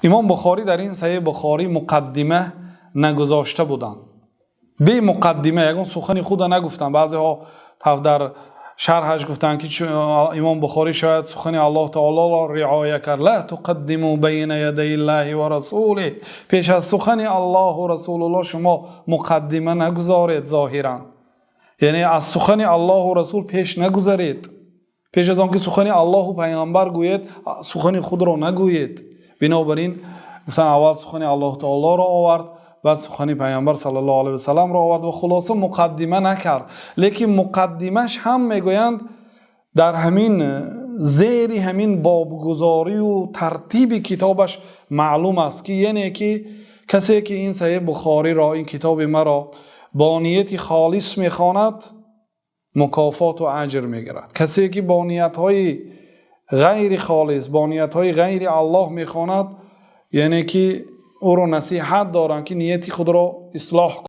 امام بخاری در این صحیح بخاری مقدمه نگذاشته بودند. بی مقدمه یگان سخن خود نگفتن. بعضی ها در شرحش گفتن که امام بخاری شاید سخن الله تعالی را رعایت کرد. لا تقدموا بین یدی الله و رسوله، پیش از سخن الله و رسول الله شما مقدمه نگذارید. ظاهرا یعنی از سخن الله و رسول پیش نگذارید. پیش از آنکه سخن الله و پیامبر گوید سخن خود را نگویید. بنابراین مثلا اول سخن الله تعالی را آورد، بعد سخن پیامبر صلی الله علیه و سلم را آورد و خلاصه مقدمه نکرد. لیکن مقدمش هم میگویند در همین زیر همین بابگذاری و ترتیب کتابش معلوم است که یعنی که کسی که این صحیح بخاری را، این کتاب مرا با نیت خالص میخواند مکافات و اجر میگیرد. کسی که با نیت‌های غیر خالص، با نیت‌های غیر الله میخواند، یعنی که او را نصیحت دارند که نیت خود را اصلاح